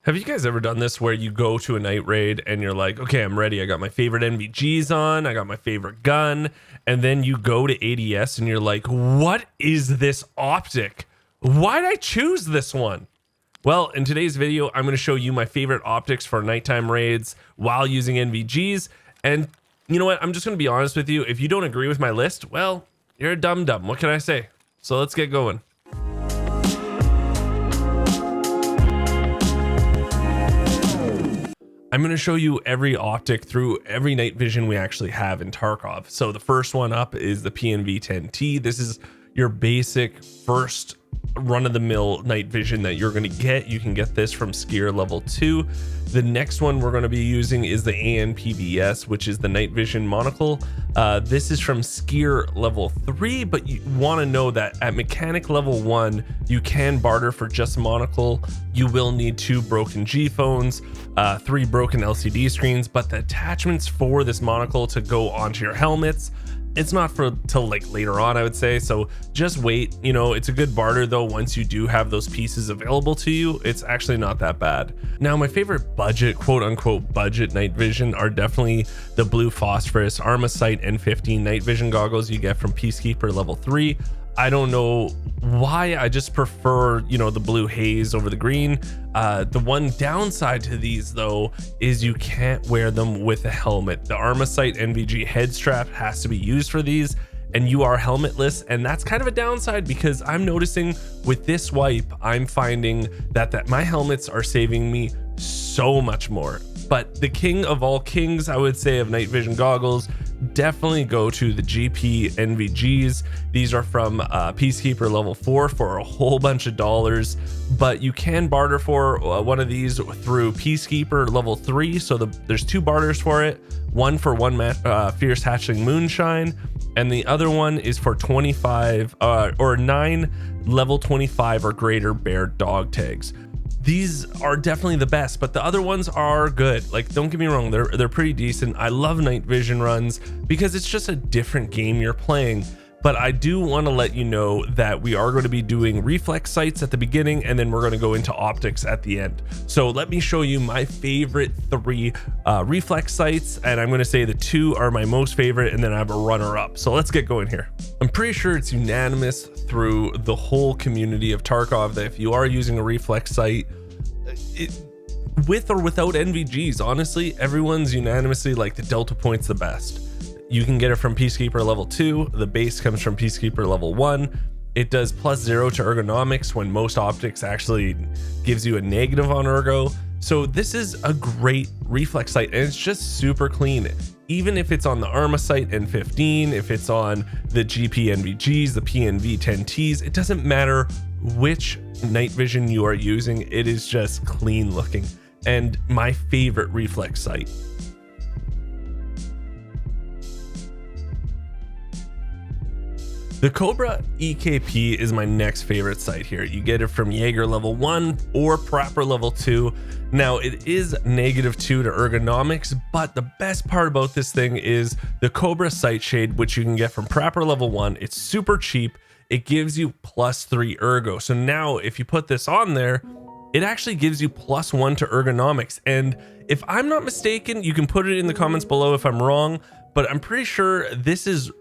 Have you guys ever done this where you go to a night raid and you're like, okay, I'm ready. I got my favorite NVG'S on. I got my favorite gun. And then you go to ADS and you're like, what is this optic? Why'd I choose this one? Well, in today's video, I'm going to show you my favorite optics for nighttime raids while using NVG'S. And you know what? I'm just going to be honest with you. If you don't agree with my list, well, you're a dum-dum. What can I say? So let's get going. I'm going to show you every optic through every night vision we actually have in Tarkov. So the first one up is the PNV-10T. This is your basic first run-of-the-mill night vision that you're going to get. You can get this from Skier level 2. The next one we're going to be using is the ANPVS, which is the night vision monocle. This is from Skier level 3, but you want to know that at mechanic level 1, you can barter for just monocle. You will need 2 broken G phones, 3 broken LCD screens, but the attachments for this monocle to go onto your helmets, it's not for till like later on, I would say. So just wait. You know, it's a good barter though. Once you do have those pieces available to you, it's actually not that bad. Now, my favorite budget, quote unquote, budget night vision are definitely the blue phosphorus Armasight N15 night vision goggles you get from Peacekeeper level 3. I don't know why, I just prefer, you know, the blue haze over the green. The one downside to these though is you can't wear them with a helmet. The Armasight NVG head strap has to be used for these, and you are helmetless, and that's kind of a downside because I'm noticing with this wipe, I'm finding that my helmets are saving me so much more. But the king of all kings, I would say, of night vision goggles, definitely go to the GP NVG'S. These are from Peacekeeper level 4 for a whole bunch of dollars, but you can barter for one of these through Peacekeeper level 3. So there's 2 barters for it, one for Fierce Hatchling Moonshine, and the other one is for 25 or 9 level 25 or greater bear dog tags. These are definitely the best, but the other ones are good. Like, don't get me wrong, they're pretty decent. I love night vision runs because it's just a different game you're playing. But I do want to let you know that we are going to be doing Reflex Sights at the beginning, and then we're going to go into optics at the end. So let me show you my favorite 3 Reflex Sights, and I'm going to say the 2 are my most favorite, and then I have a runner-up. So let's get going here. I'm pretty sure it's unanimous through the whole community of Tarkov that if you are using a Reflex Sight, with or without NVG'S, honestly, everyone's unanimously like the Delta Point's the best. You can get it from Peacekeeper level 2. The base comes from Peacekeeper level 1. It does +0 to ergonomics when most optics actually gives you a negative on ergo. So this is a great reflex sight, and it's just super clean. Even if it's on the Armasight N15, if it's on the GP NVG'S, the PNV-10Ts, it doesn't matter which night vision you are using, it is just clean looking, and my favorite reflex sight. The Cobra EKP is my next favorite sight here. You get it from Jaeger level 1 or Prapor level 2. Now, it is -2 to ergonomics, but the best part about this thing is the Cobra sight shade, which you can get from Prapor level 1. It's super cheap. It gives you +3 ergo. So now if you put this on there, it actually gives you +1 to ergonomics. And if I'm not mistaken, you can put it in the comments below if I'm wrong, but I'm pretty sure this is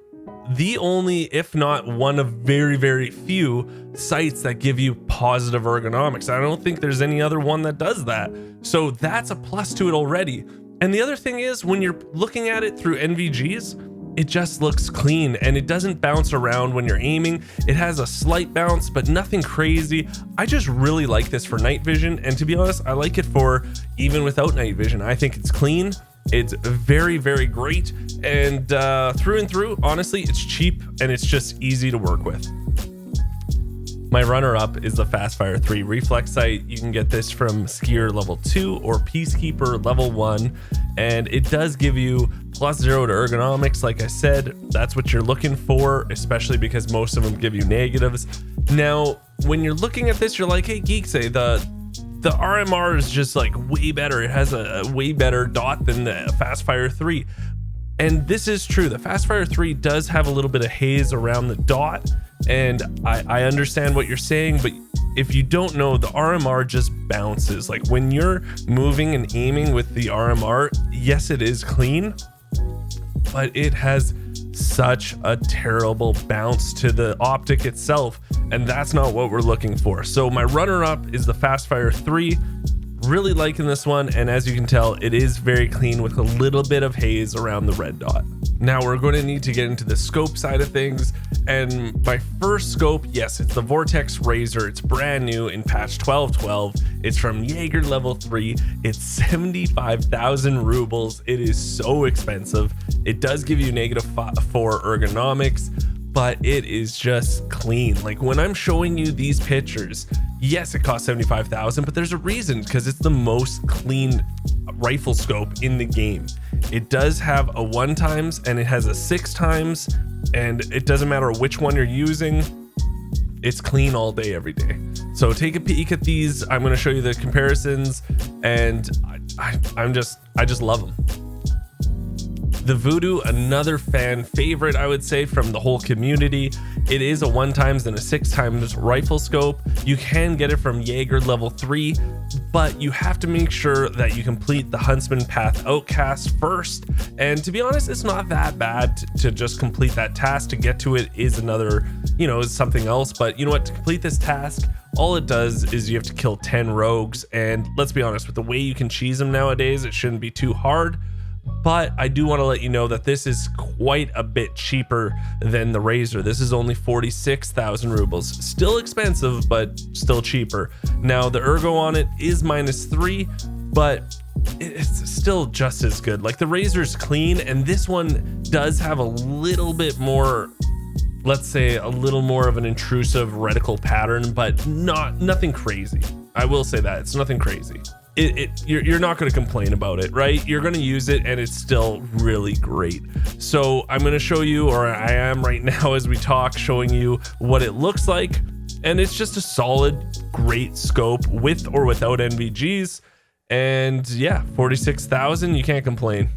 the only, if not one of very, very few sights that give you positive ergonomics. I don't think there's any other one that does that. So that's a plus to it already. And the other thing is, when you're looking at it through NVG'S, it just looks clean and it doesn't bounce around when you're aiming. It has a slight bounce, but nothing crazy. I just really like this for night vision. And to be honest, I like it for even without night vision. I think it's clean. It's very, very great. And through and through, honestly, it's cheap and it's just easy to work with. My runner-up is the Fastfire 3 Reflex Sight. You can get this from Skier level 2 or Peacekeeper level 1, and it does give you +0 to ergonomics. Like I said, that's what you're looking for, especially because most of them give you negatives. Now, when you're looking at this, you're like, hey, Geekseh, the RMR is just like way better. It has a way better dot than the Fastfire 3. And this is true. The Fastfire 3 does have a little bit of haze around the dot, and I understand what you're saying, but if you don't know, the RMR just bounces. Like when you're moving and aiming with the RMR, yes, it is clean, but it has such a terrible bounce to the optic itself, and that's not what we're looking for. So my runner-up is the Fastfire 3. Really liking this one, and as you can tell, it is very clean with a little bit of haze around the red dot. Now we're going to need to get into the scope side of things, and my first scope, yes, it's the Vortex Razor. It's brand new in patch 12.12. It's from Jaeger level 3. It's 75,000 rubles. It is so expensive. It does give you -4 ergonomics, but it is just clean. Like when I'm showing you these pictures, yes, it costs 75,000, but there's a reason, because it's the most clean rifle scope in the game. It does have a 1x and it has a 6x, and it doesn't matter which one you're using, it's clean all day, every day. So take a peek at these. I'm going to show you the comparisons, and I just love them. The Voodoo, another fan favorite, I would say, from the whole community. It is a 1x and a 6x rifle scope. You can get it from Jaeger level 3, but you have to make sure that you complete the Huntsman Path Outcast first. And to be honest, it's not that bad to just complete that task. To get to it is another, is something else. But you know what? To complete this task, all it does is you have to kill 10 rogues. And let's be honest, with the way you can cheese them nowadays, it shouldn't be too hard. But I do want to let you know that this is quite a bit cheaper than the Razor. This is only 46,000 rubles. Still expensive, but still cheaper. Now, the ergo on it is -3, but it's still just as good. Like the Razor's clean, and this one does have a little bit more, let's say a little more of an intrusive reticle pattern, but nothing crazy. I will say that it's nothing crazy. You're not going to complain about it, right? You're going to use it and it's still really great. So I'm going to show you, or I am right now as we talk, showing you what it looks like. And it's just a solid, great scope with or without NVG'S. And yeah, 46,000, you can't complain.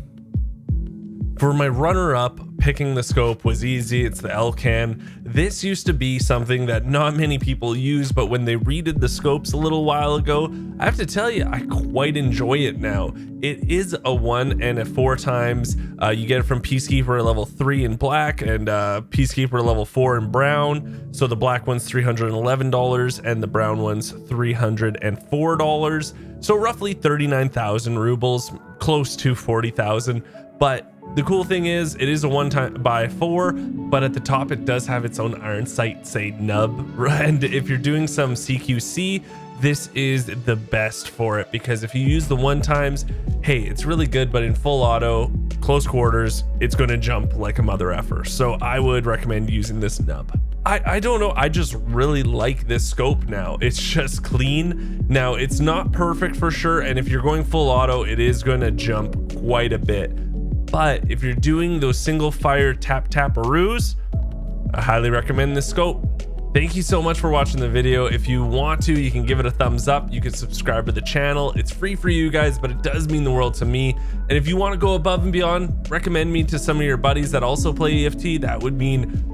For my runner-up, picking the scope was easy. It's the Elcan. This used to be something that not many people use, but when they redid the scopes a little while ago, I have to tell you, I quite enjoy it now. It is a 1 and a 4x. You get it from Peacekeeper level 3 in black and Peacekeeper level 4 in brown. So the black one's $311 and the brown one's $304. So roughly 39,000 rubles, close to 40,000. But the cool thing is, it is a 1x4, but at the top it does have its own iron sight, say nub. And if you're doing some CQC, this is the best for it, because if you use the 1x, hey, it's really good, but in full auto, close quarters, it's going to jump like a mother effer. So I would recommend using this nub. I don't know, I just really like this scope now. It's just clean. Now, it's not perfect for sure, and if you're going full auto, it is going to jump quite a bit. But if you're doing those single fire tap-taparoos, I highly recommend this scope. Thank you so much for watching the video. If you want to, you can give it a thumbs up. You can subscribe to the channel. It's free for you guys, but it does mean the world to me. And if you want to go above and beyond, recommend me to some of your buddies that also play EFT. That would mean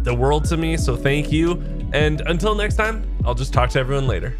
the world to me. So thank you. And until next time, I'll just talk to everyone later.